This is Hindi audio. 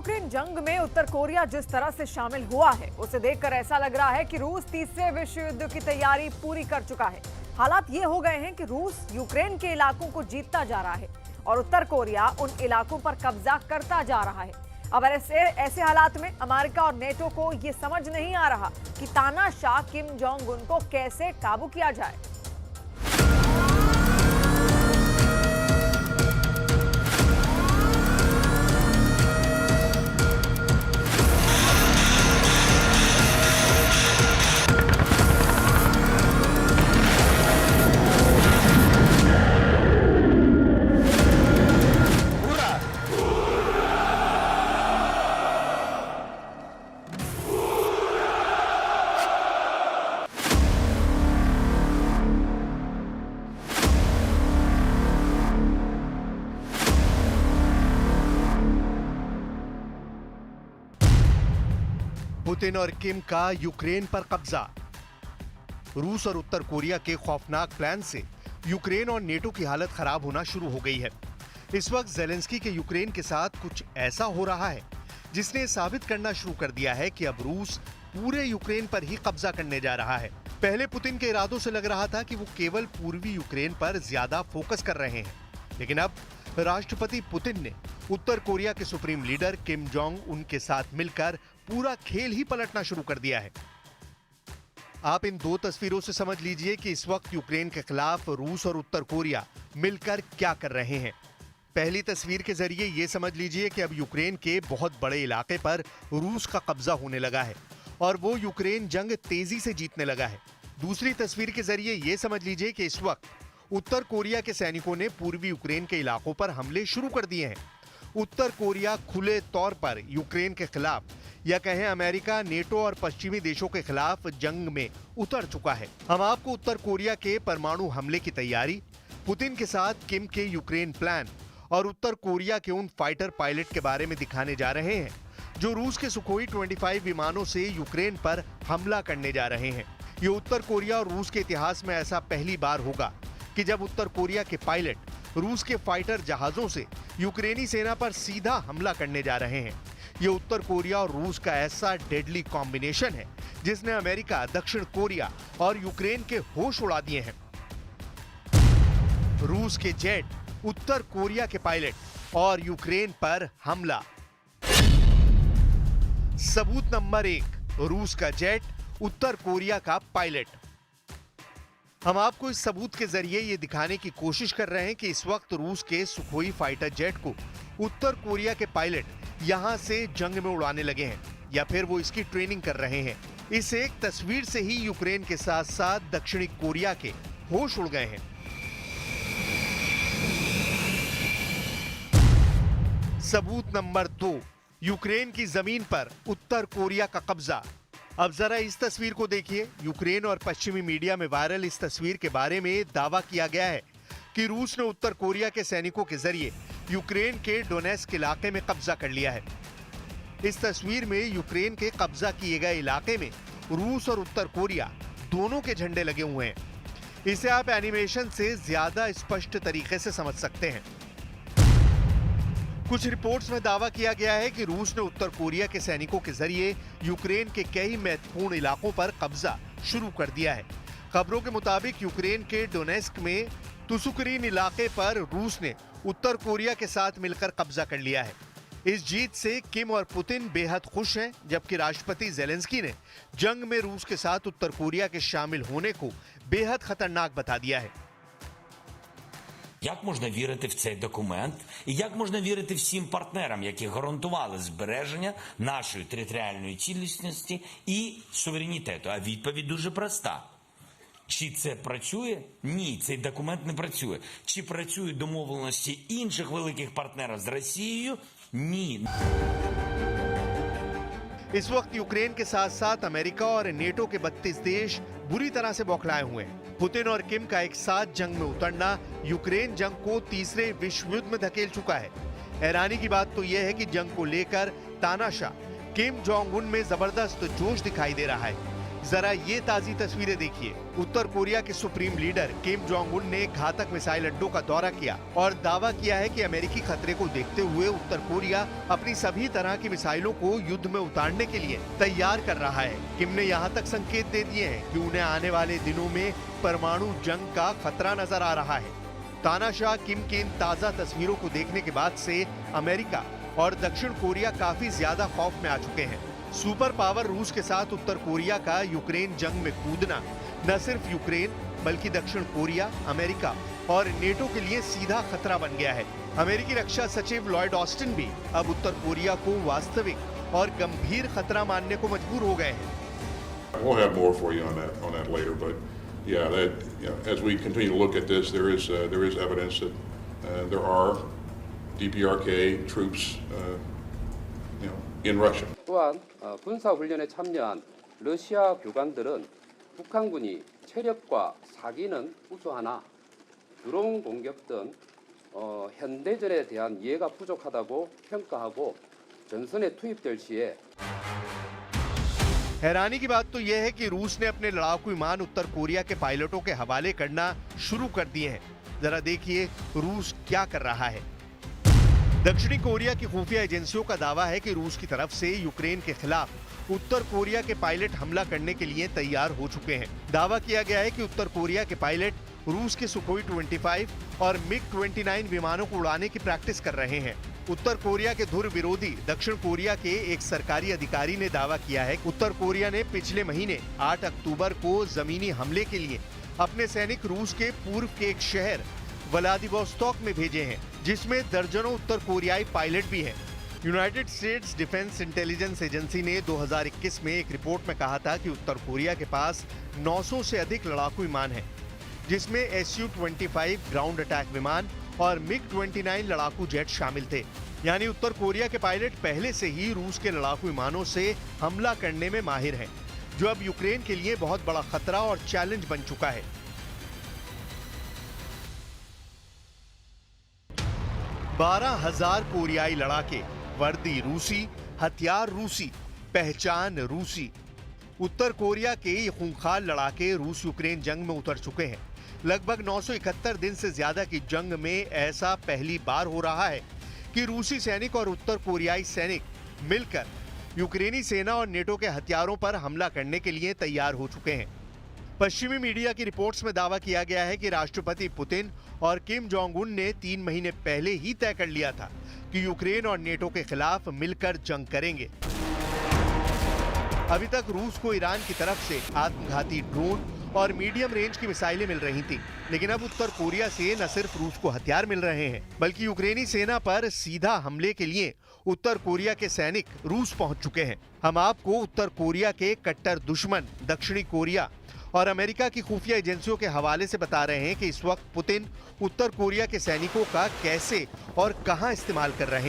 यूक्रेन जंग में उत्तर कोरिया जिस तरह से शामिल हुआ है उसे देखकर ऐसा लग रहा है कि रूस तीसरे विश्व युद्ध की तैयारी पूरी कर चुका है। हालात ये हो गए हैं कि रूस यूक्रेन के इलाकों को जीतता जा रहा है और उत्तर कोरिया उन इलाकों पर कब्जा करता जा रहा है। अब ऐसे हालात में अमेरिका और नेटो को ये समझ नहीं आ रहा कि तानाशाह किम जोंग उन को कैसे काबू किया जाए। पुतिन और किम का यूक्रेन पर कब्जा। रूस और उत्तर कोरिया के खौफनाक प्लान से यूक्रेन और नेटो की हालत खराब होना शुरू हो गई है। इस वक्त ज़ेलेंस्की के यूक्रेन के साथ कुछ ऐसा हो रहा है जिसने साबित करना शुरू कर दिया है कि अब रूस पूरे यूक्रेन पर ही कब्जा करने जा रहा है। पहले पुतिन के इरादों से लग रहा था कि वो केवल पूर्वी यूक्रेन पर ज्यादा फोकस कर रहे हैं, लेकिन अब राष्ट्रपति पुतिन ने उत्तर कोरिया के supreme leader Kim Jong Un के साथ मिलकर पूरा खेल ही पलटना शुरू कर दिया है। आप इन दो तस्वीरों से समझ लीजिए कि इस वक्त यूक्रेन के खिलाफ रूस और उत्तर कोरिया मिलकर क्या कर रहे हैं। पहली तस्वीर के जरिए यह समझ लीजिए कि अब यूक्रेन के बहुत बड़े इलाके पर रूस का कब्जा होने लगा है और वो यूक्रेन जंग तेजी से जीतने लगा है। दूसरी तस्वीर के जरिए यह समझ लीजिए कि इस वक्त उत्तर कोरिया के सैनिकों ने पूर्वी यूक्रेन के इलाकों पर हमले शुरू कर दिए हैं। उत्तर कोरिया खुले तौर पर यूक्रेन के खिलाफ या कहें अमेरिका, नेटो और पश्चिमी देशों के खिलाफ जंग में उतर चुका है। हम आपको उत्तर कोरिया के परमाणु हमले की तैयारी, पुतिन के साथ किम के यूक्रेन प्लान और उत्तर कोरिया के उन फाइटर पायलट के बारे में दिखाने जा रहे हैं जो रूस के सुखोई 25 विमानों से यूक्रेन पर हमला करने जा रहे हैं। ये उत्तर कोरिया और रूस के इतिहास में ऐसा पहली बार होगा कि जब उत्तर कोरिया के पायलट रूस के फाइटर जहाजों से यूक्रेनी सेना पर सीधा हमला करने जा रहे हैं। ये उत्तर कोरिया और रूस का ऐसा डेडली कॉम्बिनेशन है जिसने अमेरिका, दक्षिण कोरिया और यूक्रेन के होश उड़ा दिए हैं। रूस के जेट, उत्तर कोरिया के पायलट और यूक्रेन पर हमला। सबूत नंबर 1, रूस का जेट, उत्तर कोरिया का पायलट। हम आपको इस सबूत के जरिए ये दिखाने की कोशिश कर रहे हैं कि इस वक्त रूस के सुखोई फाइटर जेट को उत्तर कोरिया के पायलट यहां से जंग में उड़ाने लगे हैं या फिर वो इसकी ट्रेनिंग कर रहे हैं। इस एक तस्वीर से ही यूक्रेन के साथ साथ दक्षिणी कोरिया के होश उड़ गए हैं। सबूत नंबर 2, यूक्रेन की जमीन पर उत्तर कोरिया का कब्जा। अब जरा इस तस्वीर को देखिए। यूक्रेन और पश्चिमी मीडिया में वायरल इस तस्वीर के बारे में दावा किया गया है कि रूस ने उत्तर कोरिया के सैनिकों के जरिए यूक्रेन के डोनेस्क इलाके में कब्जा कर लिया है। इस तस्वीर में यूक्रेन के कब्जा किए गए इलाके में रूस और उत्तर कोरिया दोनों के झंडे लगे हुए हैं। इसे आप एनिमेशन से ज्यादा स्पष्ट तरीके से समझ सकते हैं। कुछ रिपोर्ट्स में दावा किया गया है कि रूस ने उत्तर कोरिया के सैनिकों के जरिए यूक्रेन के कई महत्वपूर्ण इलाकों पर कब्जा शुरू कर दिया है। खबरों के मुताबिक यूक्रेन के डोनेस्क में तुसुकरीन इलाके पर रूस ने उत्तर कोरिया के साथ मिलकर कब्जा कर लिया है। इस जीत से किम और पुतिन बेहद खुश हैं, जबकि राष्ट्रपति ज़ेलेंस्की ने जंग में रूस के साथ उत्तर कोरिया के शामिल होने को बेहद खतरनाक बता दिया है। Як можна вірити в цей документ і як можна вірити всім партнерам, які гарантували збереження нашої територіальної цілісності і суверенітету? А відповідь дуже проста. Чи це працює? Ні, цей документ не працює. Чи працюють домовленості інших великих партнерів з Росією? Ні. इस वक्त यूक्रेन के साथ साथ अमेरिका और नेटो के 32 देश बुरी तरह से बौखलाए हुए हैं। पुतिन और किम का एक साथ जंग में उतरना यूक्रेन जंग को तीसरे विश्व युद्ध में धकेल चुका है। हैरानी की बात तो यह है कि जंग को लेकर तानाशाह किम जोंग उन में जबरदस्त जोश दिखाई दे रहा है। जरा ये ताजी तस्वीरें देखिए। उत्तर कोरिया के supreme leader Kim Jong Un ने घातक मिसाइल अड्डों का दौरा किया और दावा किया है कि अमेरिकी खतरे को देखते हुए उत्तर कोरिया अपनी सभी तरह की मिसाइलों को युद्ध में उतारने के लिए तैयार कर रहा है। किम ने यहाँ तक संकेत दे दिए हैं कि उन्हें आने वाले दिनों में परमाणु जंग का खतरा नजर आ रहा है। तानाशाह किम की इन ताजा तस्वीरों को देखने के बाद से अमेरिका और दक्षिण कोरिया काफी ज्यादा खौफ में आ चुके हैं। सुपर पावर रूस के साथ उत्तर कोरिया का यूक्रेन जंग में कूदना न सिर्फ यूक्रेन बल्कि दक्षिण कोरिया, अमेरिका और नेटो के लिए सीधा खतरा बन गया है। अमेरिकी रक्षा सचिव लॉयड ऑस्टिन भी अब उत्तर कोरिया को वास्तविक और गंभीर खतरा मानने को मजबूर हो गए हैं। We'll have more for you on that later, but yeah, as we continue to look at this, there is evidence that there are DPRK troops, in Russia. 또한 군사 훈련에 참여한 러시아 교관들은 북한군이 체력과 사기는 우수하나 드론 공격 등 현대전에 대한 이해가 부족하다고 평가하고 전선에 투입될 시에 हैरानी की बात तो यह है कि रूस ने अपने लड़ाकू विमान उत्तर कोरिया के पायलटों के हवाले करना शुरू कर दिए हैं। जरा देखिए रूस क्या कर रहा है। दक्षिणी कोरिया की खुफिया एजेंसियों का दावा है कि रूस की तरफ से यूक्रेन के खिलाफ उत्तर कोरिया के पायलट हमला करने के लिए तैयार हो चुके हैं। दावा किया गया है कि उत्तर कोरिया के पायलट रूस के सुखोई 25 और मिग-29 विमानों को उड़ाने की प्रैक्टिस कर रहे हैं। उत्तर कोरिया के धुर विरोधी दक्षिण कोरिया के एक सरकारी अधिकारी ने दावा किया है कि उत्तर कोरिया ने पिछले महीने 8 अक्टूबर को जमीनी हमले के लिए अपने सैनिक रूस के पूर्व के एक शहर व्लादिवोस्तोक में भेजे हैं, जिसमें दर्जनों उत्तर कोरियाई पायलट भी हैं। United states defence intelligence agency ने 2021 में एक रिपोर्ट में कहा था कि उत्तर कोरिया के पास 900 से अधिक लड़ाकू विमान हैं, जिसमें Su-25 ग्राउंड अटैक विमान और मिग-29 लड़ाकू जेट शामिल थे। यानी उत्तर कोरिया के पायलट पहले से ही रूस के लड़ाकू विमानों से हमला करने में माहिर हैं, जो अब यूक्रेन के लिए बहुत बड़ा खतरा और चैलेंज बन चुका है। 12,000 कोरियाई लड़ाके, वर्दी रूसी, हथियार रूसी, पहचान रूसी। उत्तर कोरिया के ये खूंखार लड़ाके रूस यूक्रेन जंग में उतर चुके हैं। लगभग 971 दिन से ज्यादा की जंग में ऐसा पहली बार हो रहा है कि रूसी सैनिक और उत्तर कोरियाई सैनिक मिलकर यूक्रेनी सेना और नेटो के हथियारों पर हमला करने के लिए तैयार हो चुके हैं। पश्चिमी मीडिया की रिपोर्ट्स में दावा किया गया है कि राष्ट्रपति पुतिन और किम जोंग उन ने 3 महीने पहले ही तय कर लिया था कि यूक्रेन और नेटो के खिलाफ मिलकर जंग करेंगे। अभी तक रूस को ईरान की तरफ से आत्मघाती ड्रोन और मीडियम रेंज की मिसाइलें मिल रही थी, लेकिन अब उत्तर कोरिया से न सिर्फ रूस को हथियार मिल रहे हैं, बल्कि यूक्रेनी सेना पर सीधा हमले के लिए उत्तर कोरिया के सैनिक रूस पहुंच चुके हैं। हम आपको उत्तर कोरिया के कट्टर दुश्मन दक्षिणी कोरिया और अमेरिका की खुफिया एजेंसियों के हवाले से बता रहे हैं कि इस वक्त पुतिन उत्तर कोरिया के सैनिकों का कैसे और कहां इस्तेमाल कर रहे हैं।